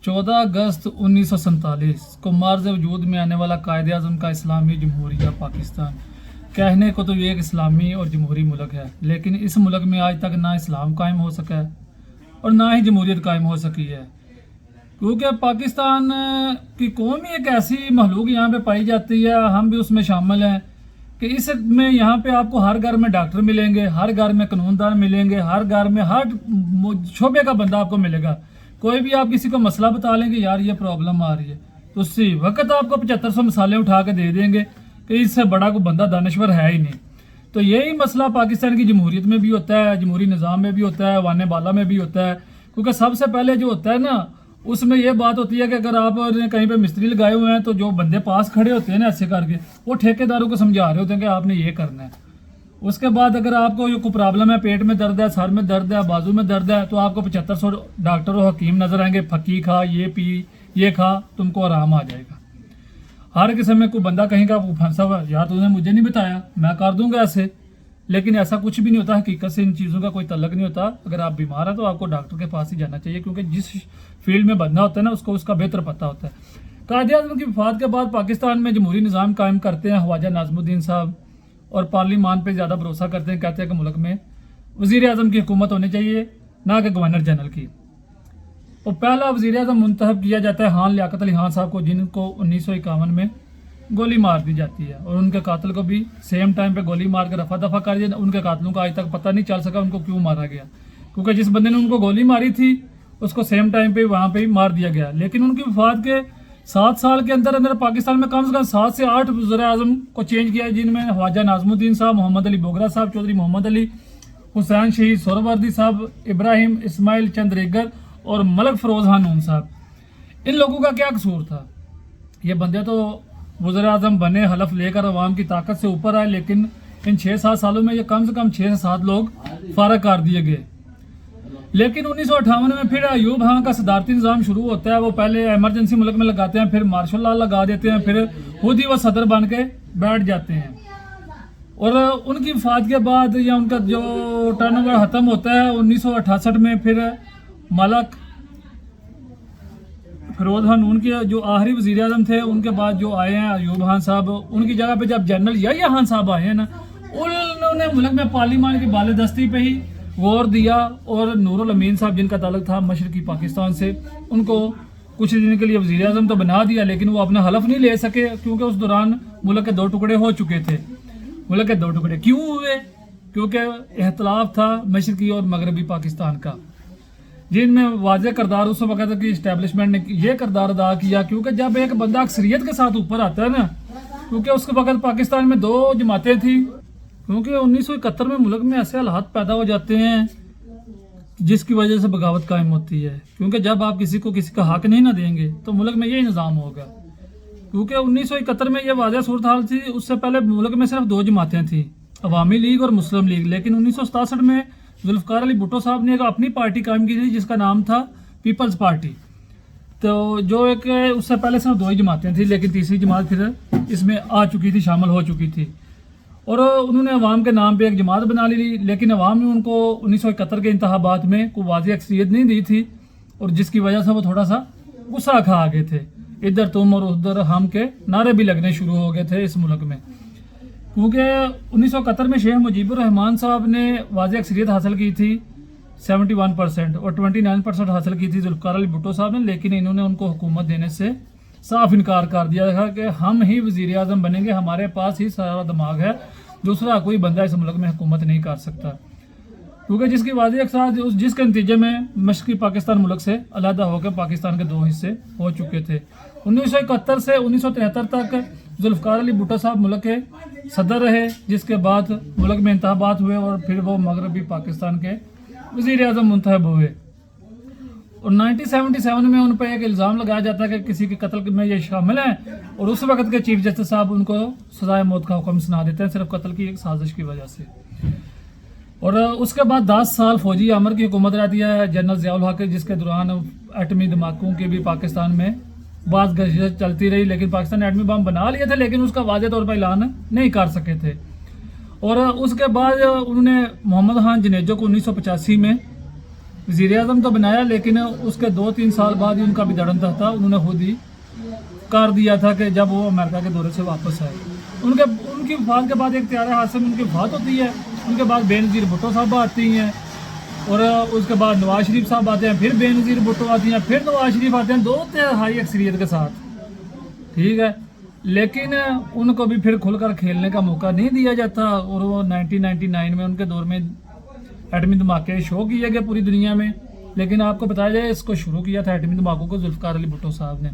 14 अगस्त 1947 को मार्ज वजूद में आने वाला कायदे आज़म का इस्लामी जमहूरिया पाकिस्तान कहने को तो ये एक इस्लामी और जमहूरी मुल्क है, लेकिन इस मुल्क में आज तक ना इस्लाम कायम हो सका है और ना ही जमहूरियत कायम हो सकी है। क्योंकि पाकिस्तान की कौम ही एक ऐसी महलूक यहाँ पे पाई जाती है, हम भी उसमें शामिल हैं, कि इसमें यहाँ पे आपको हर घर में डॉक्टर मिलेंगे, हर घर में कानूनदान मिलेंगे, हर घर में हर शोबे का बंदा आपको मिलेगा। कोई भी आप किसी को मसला बता लेंगे, यार ये प्रॉब्लम आ रही है, तो उसी वक्त आपको 7500 मसाले उठा के दे देंगे कि इससे बड़ा कोई बंदा दानश्वर है ही नहीं। तो यही मसला पाकिस्तान की जमहूरियत में भी होता है, जमहूरी निज़ाम में भी होता है, वाने बाला में भी होता है। क्योंकि सबसे पहले जो होता है ना, उसमें यह बात होती है कि अगर आप कहीं पे मिस्त्री लगाए हुए हैं तो जो बंदे पास खड़े होते हैं ना ऐसे करके, वो ठेकेदारों को समझा रहे होते हैं कि आपने ये करना है। उसके बाद अगर आपको कोई प्रॉब्लम है, पेट में दर्द है, सर में दर्द है, बाजू में दर्द है, तो आपको 7500 डॉक्टर और हकीम नजर आएंगे, फकी खा, ये पी, ये खा, तुमको आराम आ जाएगा। हर किस्म में कोई बंदा कहीं का फंसा हुआ, यार तूने मुझे नहीं बताया, मैं कर दूंगा ऐसे। लेकिन ऐसा कुछ भी नहीं होता, हकीकत से इन चीज़ों का कोई तल्लक नहीं होता। अगर आप बीमार हैं तो आपको डॉक्टर के पास ही जाना चाहिए, क्योंकि जिस फील्ड में बंदा होता है ना, उसको उसका बेहतर पता होता है। कायदे आज़म की वफात के बाद पाकिस्तान में जमहूरी निज़ाम कायम करते हैं ख्वाजा नाज़मुद्दीन साहब, और पार्लिमान पे ज़्यादा भरोसा करते हैं। कहते हैं कि मुल्क में वज़ीर आज़म की हुकूमत होनी चाहिए, ना कि गवर्नर जनरल की। और पहला वज़ीर आज़म मुंतखब किया जाता है खान लियाकत अली खान साहब को, जिनको 1951 में गोली मार दी जाती है, और उनके कातिल को भी सेम टाइम पे गोली मार के रफा दफा कर दिया। उनके कातिलों का आज तक पता नहीं चल सका उनको क्यों मारा गया, क्योंकि जिस बंदे ने उनको गोली मारी थी उसको सेम टाइम पे वहाँ पे ही मार दिया गया। लेकिन उनकी वफात के 7 साल के अंदर अंदर पाकिस्तान में कम से कम 7 से 8 वज़ीर आज़म को चेंज किया, जिनमें ख्वाजा नाज़मुद्दीन साहब, मोहम्मद अली बोगरा साहब, चौधरी मोहम्मद अली, हुसैन शहीद सोहरावर्दी साहब, इब्राहिम इस्माइल चंद्रेगर और मलक फरोज खान नून साहब। इन लोगों का क्या कसूर था? ये बंदे तो वज़ीर आज़म बने, हलफ लेकर अवाम की ताकत से ऊपर आए, लेकिन इन 6-7 सालों में ये कम से कम 6 से 7 लोग फारग कर दिए गए। लेकिन 1958 में फिर अयूब खान का सदारती निज़ाम शुरू होता है। वो पहले इमरजेंसी मुल्क में लगाते हैं, फिर मार्शल लॉ लगा देते हैं, फिर खुद ही वो सदर बन के बैठ जाते हैं। और उनकी वफात के बाद या उनका जो टर्नओवर ख़त्म होता है 1968 में, फिर मलक फरोज खान नून के जो आखिरी वज़ीर आज़म थे, उनके बाद जो आए हैं अयूब खान साहब, उनकी जगह पे जब जनरल याहिया खान साहब आए हैं ना, उन्होंने मुल्क में पार्लिमान की बालेदस्ती पे ही गौर दिया। और नूरुल अमीन साहब, जिनका ताल्लुक था मशरकी पाकिस्तान से, उनको कुछ दिन के लिए वज़ीर आज़म तो बना दिया, लेकिन वो अपना हलफ नहीं ले सके, क्योंकि उस दौरान मुल्क के 2 टुकड़े हो चुके थे। मुल्क के 2 टुकड़े क्यों हुए? क्योंकि इख्तलाफ था मशरकी और मगरबी पाकिस्तान का, जिनमें वाज़ेह करदार उस वक्त की इस्टेब्लिशमेंट ने ये करदार अदा किया। क्योंकि जब एक बंदा अक्सरियत के साथ ऊपर आता है ना, क्योंकि उस वक्त पाकिस्तान में 2 जमातें थी, क्योंकि 1971 में मुल्क में ऐसे हालात पैदा हो जाते हैं जिसकी वजह से बगावत कायम होती है। क्योंकि जब आप किसी को किसी का हक नहीं ना देंगे तो मुल्क में यही निज़ाम होगा। क्योंकि 1971 में ये वाज़ेह सूरत हाल थी। उससे पहले मुल्क में सिर्फ 2 जमातें थी, अवामी लीग और मुस्लिम लीग। लेकिन 1967 में जुल्फ़िकार अली भुट्टो साहब ने एक अपनी पार्टी कायम की थी, जिसका नाम था पीपल्स पार्टी। तो जो एक उससे पहले सिर्फ 2 ही जमातें थी, लेकिन तीसरी जमात फिर इसमें आ चुकी थी, शामिल हो चुकी थी। और उन्होंने अवाम के नाम पे एक जमात बना ली, लेकिन अवाम ने उनको 1971 के इंतखाबात में कोई वाज़ेह अक्सरियत नहीं दी थी, और जिसकी वजह से वो थोड़ा सा गुस्सा खा आ गए थे। इधर तुम और उधर हम के नारे भी लगने शुरू हो गए थे इस मुल्क में। क्योंकि 1971 में शेख मुजीबुर रहमान साहब ने वाज़ेह अक्सरियत हासिल की थी 71%, और 29% हासिल की थी जुल्फ़िकार अली भुट्टो साहब ने। लेकिन इन्होंने उनको हुकूमत देने से साफ इनकार कर दिया था कि हम ही वज़ीर आज़म बनेंगे, हमारे पास ही सारा दिमाग है, दूसरा कोई बंदा इस मुल्क में हुकूमत नहीं कर सकता। क्योंकि जिसकी वाज़ेह के साथ जिसके नतीजे में मशरक़ी पाकिस्तान मुल्क से अलहदा होकर पाकिस्तान के 2 हिस्से हो चुके थे। 1971 से 1973 तक जुल्फ़िकार अली भुट्टो साहब मुल्क के सदर रहे, जिसके बाद मुल्क में इंतखाबात हुए और फिर वो मगरबी पाकिस्तान के वज़ीर आज़म मुंतखब हुए। और 1977 में उन पर एक इल्ज़ाम लगाया जाता है कि किसी के कत्ल में ये शामिल हैं, और उस वक्त के चीफ जस्टिस साहब उनको सज़ाए मौत का हुक्म सुना देते हैं, सिर्फ कत्ल की एक साजिश की वजह से। और उसके बाद 10 साल फौजी अमर की हुकूमत रहती है जनरल ज़ियाउल हक, जिसके दौरान एटमी धमाकों की भी पाकिस्तान में बात गश्त चलती रही। लेकिन पाकिस्तान ने एटमी बम बना लिए थे, लेकिन उसका वाज़ेह तौर पर ऐलान नहीं कर सके थे। और उसके बाद उन्होंने मोहम्मद खान जनेजो को 1985 में वज़ीर आज़म तो बनाया, लेकिन उसके 2-3 साल बाद ही उनका भी धड़न था, उन्होंने खुद ही कर दिया था कि जब वो अमेरिका के दौरे से वापस आए। उनकी वफात के बाद एक त्यारे हादसे में उनकी वफात होती है। उनके बाद बेनज़ीर भुट्टो साहब आती हैं, और उसके बाद नवाज शरीफ साहब आते हैं, फिर बेनज़ीर भुट्टो आती हैं, फिर नवाज शरीफ आते हैं, 2 तिहाई अक्सरियत के साथ, ठीक है। लेकिन उनको भी फिर खुलकर खेलने का मौका नहीं दिया जाता, और वो 1999 में उनके दौर में एटमी धमाके शो किए गए पूरी दुनिया में। लेकिन आपको बताया जाए, इसको शुरू किया था एटमी धमाकों को जुल्फ़िकार अली भुट्टो साहब ने।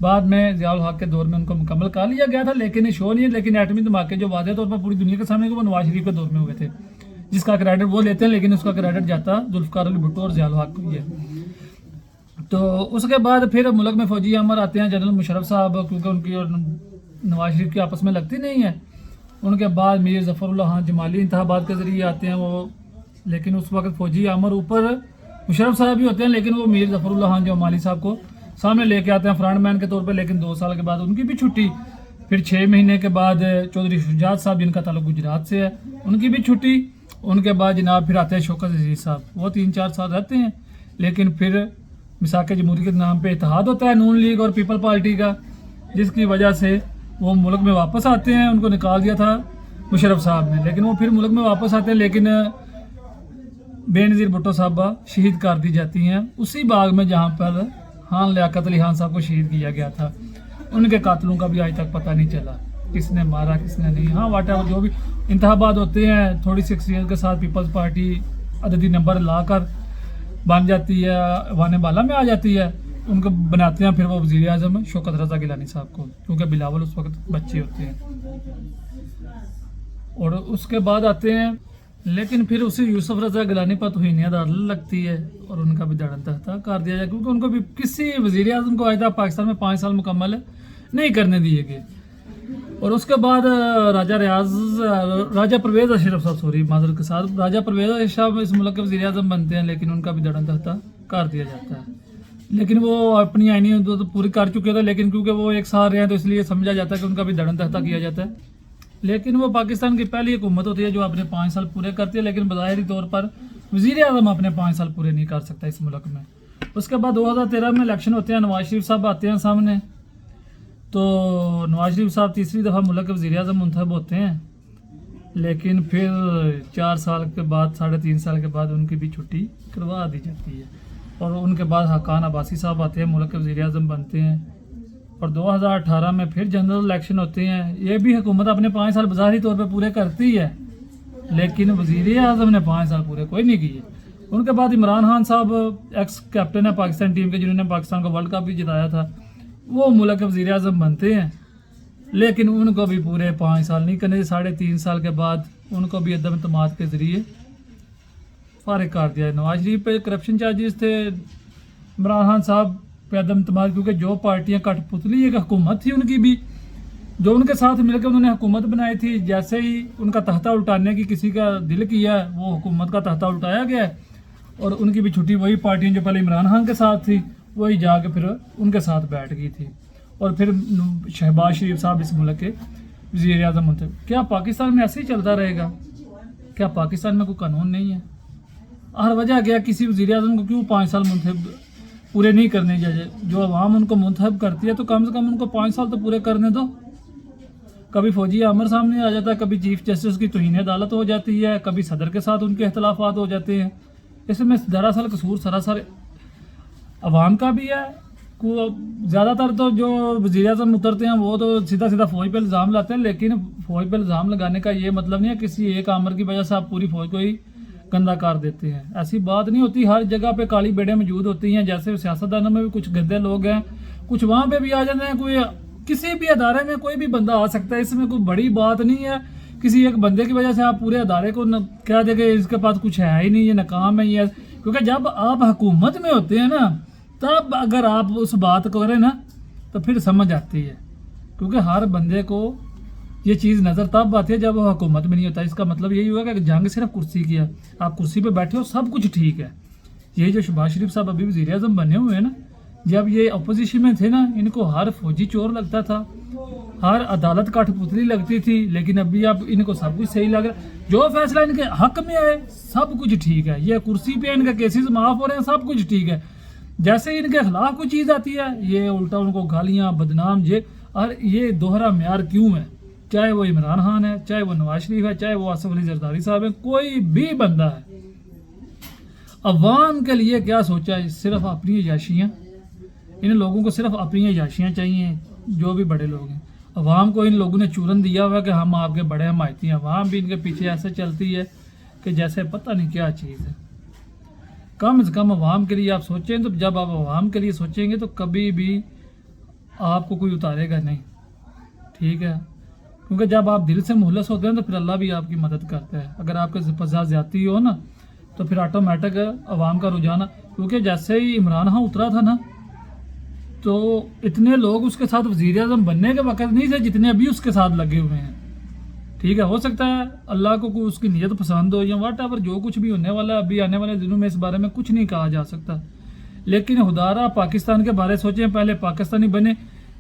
बाद में ज़िया उल हक के दौर में उनको मुकम्मल कर लिया गया था, लेकिन शो नहीं है। लेकिन एटमी धमाके जो वाज़ेह तौर पर पूरी दुनिया के सामने वो नवाज शरीफ के दौर में हुए थे, जिसका क्रेडिट वो लेते हैं, लेकिन उसका क्रेडिट जाता जुल्फ़िकार अली भुट्टो और ज़िया उल हक को ही है। तो उसके बाद फिर मुल्क में फ़ौजी अमर आते हैं जनरल मुशर्रफ साहब, क्योंकि उनकी और नवाज शरीफ की आपस में लगती नहीं है। उनके बाद मीर ज़फ़रुल्लाह खान जमाली इंतखाबात के ज़रिए आते हैं वो, लेकिन उस वक्त फ़ौजी अमर ऊपर मुशर्रफ साहब भी होते हैं, लेकिन वो मीर ज़फ़रुल्लाह खान जमाली साहब को सामने लेके आते हैं फ्रंटमैन के तौर पे। लेकिन 2 साल के बाद उनकी भी छुट्टी, फिर 6 महीने के बाद चौधरी शुजात साहब, जिनका ताल्लुक गुजरात से है, उनकी भी छुट्टी। उनके बाद जनाब फिर आते हैं शौकत अजीज़ साहब, वो 3-4 साल रहते हैं। लेकिन फिर मिसाक जमहूरियत के नाम पे इत्तेहाद होता है नून लीग और पीपल पार्टी का, जिसकी वजह से वो मुल्क में वापस आते हैं। उनको निकाल दिया था मुशर्रफ साहब ने, लेकिन वो फिर मुल्क में वापस आते हैं। लेकिन बेनज़ीर भुट्टो साहबा शहीद कर दी जाती हैं उसी बाग में जहाँ पर खान लियाकत अली खान साहब को शहीद किया गया था। उनके कातलों का भी आज तक पता नहीं चला, किसने मारा किसने नहीं। हाँ, वाट एवर जो भी इंतखाबात होते हैं, थोड़ी सी अक्सरियत के साथ पीपल्स पार्टी अददी नंबर लाकर बन जाती है, वाने बाला में आ जाती है, उनको बनाते हैं फिर वो वज़ीर आज़म शौकत रज़ा गिलानी साहब को, क्योंकि बिलावल उस वक्त बच्चे होते हैं। और उसके बाद आते हैं, लेकिन फिर उसी यूसुफ रज़ा गिलानी पर तौहीन अदालत लगती है और उनका भी धड़न तख्ता कर दिया जाए, क्योंकि उनको भी किसी वज़ीर आज़म को आज तक पाकिस्तान में 5 साल मुकम्मल नहीं करने दिए गए। और उसके बाद राजा परवेज़ अशरफ साहब, सॉरी माज़रत के साथ, राजा परवेज़ अशरफ साहब इस मुल्क के वज़ीर आज़म बनते हैं, लेकिन उनका भी धड़न तख्ता कर दिया जाता है। लेकिन वो अपनी आईनी तो पूरी कर चुके थे, लेकिन क्योंकि वो एक साल रहे हैं तो इसलिए समझा जाता है कि उनका भी धड़न तख्ता किया जाता है। लेकिन वो पाकिस्तान की पहली हुकूमत होती है जो अपने 5 साल पूरे करती है, लेकिन बज़ाहिरी तौर पर वज़ीर आज़म अपने 5 साल पूरे नहीं कर सकता इस मुल्क में। उसके बाद 2013 में इलेक्शन होते हैं, नवाज शरीफ साहब आते हैं सामने, तो नवाज शरीफ साहब तीसरी दफ़ा मुल्क के वज़ीर आज़म मुंतखब होते हैं। लेकिन फिर 4 साल के बाद, 3.5 साल के बाद उनकी भी छुट्टी करवा दी जाती है, और उनके बाद हकान अब्बासी साहब आते हैं, मुल्क के वज़ीर आज़म बनते हैं। और 2018 में फिर जनरल इलेक्शन होते हैं। ये भी हुकूमत अपने 5 साल बज़ाहिरी तौर पे पूरे करती है, लेकिन वज़ीर आज़म ने 5 साल पूरे कोई नहीं किए। उनके बाद इमरान खान साहब एक्स कैप्टन है पाकिस्तान टीम के, जिन्होंने पाकिस्तान को वर्ल्ड कप भी जिताया था, वो मुल्क के वज़ीर आज़म बनते हैं, लेकिन उनको भी पूरे 5 साल नहीं करने। 3.5 साल के बाद उनको भी अदम एतमाद के ज़रिए फारिग कर दिया। नवाज शरीफ पे करप्शन चार्जेस थे, इमरान खान साहब पे अदम एतमाद, क्योंकि जो पार्टियां कठपुतली एक हुकूमत थी उनकी भी, जो उनके साथ मिलकर उन्होंने हुकूमत बनाई थी, जैसे ही उनका तख्ता उल्टाने की किसी का दिल किया, वो हुकूमत का तख्ता उल्टाया गया, और उनकी भी छुट्टी वही पार्टियां जो पहले इमरान खान के साथ थी वही जाके फिर उनके साथ बैठ गई थी। और फिर शहबाज शरीफ साहब इस मुल्क के वज़ीर आज़म होते। क्या पाकिस्तान में ऐसे ही चलता रहेगा? क्या पाकिस्तान में कोई कानून नहीं है? हर वजह क्या, किसी वज़ीर आज़म को क्यों 5 साल मुंतखब पूरे नहीं करने चाहिए? जो अवाम उनको मुंतखब करती है तो कम से कम उनको 5 साल तो पूरे करने दो। कभी फौजी आमर सामने आ जाता है, कभी चीफ जस्टिस की तौहीन अदालत हो जाती है, कभी सदर के साथ उनके इख्तलाफात हो जाते हैं। इसमें दरअसल कसूर सरासर अवाम का भी है। ज़्यादातर तो जो वज़ीर आज़म उतरते हैं वो तो सीधा सीधा फ़ौज पर इल्ज़ाम लाते हैं, लेकिन फ़ौज पर इल्ज़ाम लगाने का ये मतलब नहीं है किसी एक आमर की वजह से आप पूरी फ़ौज को ही गंदा कर देते हैं। ऐसी बात नहीं होती, हर जगह पे काली बेड़े मौजूद होती हैं। जैसे सियासतदानों में भी कुछ गंदे लोग हैं, कुछ वहाँ पे भी आ जाते हैं। कोई किसी भी अदारे में कोई भी बंदा आ सकता है, इसमें कोई बड़ी बात नहीं है। किसी एक बंदे की वजह से आप पूरे अदारे को कह दे कि इसके पास कुछ है ही नहीं, ये नाकाम है ये। क्योंकि जब आप हुकूमत में होते हैं ना, तब अगर आप उस बात को करें ना तो फिर समझ आती है, क्योंकि हर बंदे को ये चीज़ नज़र तब आती है जब वो हुकूमत में नहीं होता। इसका मतलब यही हुआ कि जंग सिर्फ कुर्सी की है, आप कुर्सी पे बैठे हो सब कुछ ठीक है। यही जो शहबाज शरीफ साहब अभी वज़ीर आज़म बने हुए हैं ना, जब ये अपोजिशन में थे ना, इनको हर फौजी चोर लगता था, ہر عدالت کا کٹپتلی لگتی تھی، لیکن ابھی اب ان کو سب کچھ صحیح لگ رہا ہے، جو فیصلہ ان کے حق میں آئے سب کچھ ٹھیک ہے، یہ کرسی پہ ان کے کیسز معاف ہو رہے ہیں، سب کچھ ٹھیک ہے، جیسے ہی ان کے خلاف کوئی چیز آتی ہے یہ الٹا ان کو گالیاں بدنام اور یہ دوہرا معیار کیوں ہے؟ چاہے وہ عمران خان ہے، چاہے وہ نواز شریف ہے، چاہے وہ آصف علی زرداری صاحب ہے، کوئی بھی بندہ ہے، عوام کے لیے کیا سوچا ہے؟ صرف اپنی عیاشیاں، ان لوگوں کو صرف اپنی عیاشیاں چاہیے، جو بھی بڑے لوگ ہیں، عوام کو ان لوگوں نے چورن دیا ہوا کہ ہم آپ کے بڑے حمایتی ہیں، عوام بھی ان کے پیچھے ایسے چلتی ہے کہ جیسے پتہ نہیں کیا چیز ہے۔ کم از کم عوام کے لیے آپ سوچیں، تو جب آپ عوام کے لیے سوچیں گے تو کبھی بھی آپ کو کوئی اتارے گا نہیں، ٹھیک ہے؟ کیونکہ جب آپ دل سے مخلص ہوتے ہیں تو پھر اللہ بھی آپ کی مدد کرتا ہے۔ اگر آپ کے پاس زیادتی ہو نا تو پھر آٹومیٹک عوام کا رجحان، کیونکہ جیسے ہی عمران خان اترا تھا نا تو اتنے لوگ اس کے ساتھ وزیر اعظم بننے کے وقت نہیں تھے جتنے ابھی اس کے ساتھ لگے ہوئے ہیں، ٹھیک ہے؟ ہو سکتا ہے اللہ کو کوئی اس کی نیت پسند ہو یا واٹ ایور، جو کچھ بھی ہونے والا ہے ابھی آنے والے دنوں میں اس بارے میں کچھ نہیں کہا جا سکتا، لیکن خدارا پاکستان کے بارے سوچیں، پہلے پاکستانی بنے،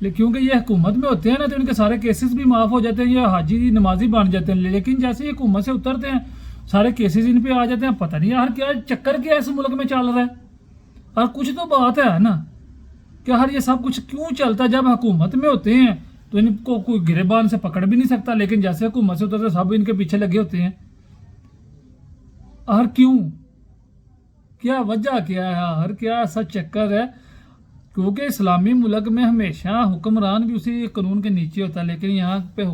کیونکہ یہ حکومت میں ہوتے ہیں نا تو ان کے سارے کیسز بھی معاف ہو جاتے ہیں، یہ حاجی نمازی بن جاتے ہیں، لیکن جیسے یہ حکومت سے اترتے ہیں سارے کیسز ان پہ آ جاتے ہیں، پتہ نہیں یار کیا چکر کیا اس ملک میں چل رہا ہے، اور کچھ تو بات ہے نا کہ ہر یہ سب کچھ کیوں چلتا ہے؟ جب حکومت میں ہوتے ہیں تو ان کو کوئی گریبان سے پکڑ بھی نہیں سکتا، لیکن جیسے حکومت سے اترتے سب ان کے پیچھے لگے ہوتے ہیں، اور کیوں؟ کیا وجہ کیا ہے؟ ہر کیا ایسا چکر ہے؟ کیونکہ اسلامی ملک میں ہمیشہ حکمران بھی اسی قانون کے نیچے ہوتا ہے، لیکن یہاں پہ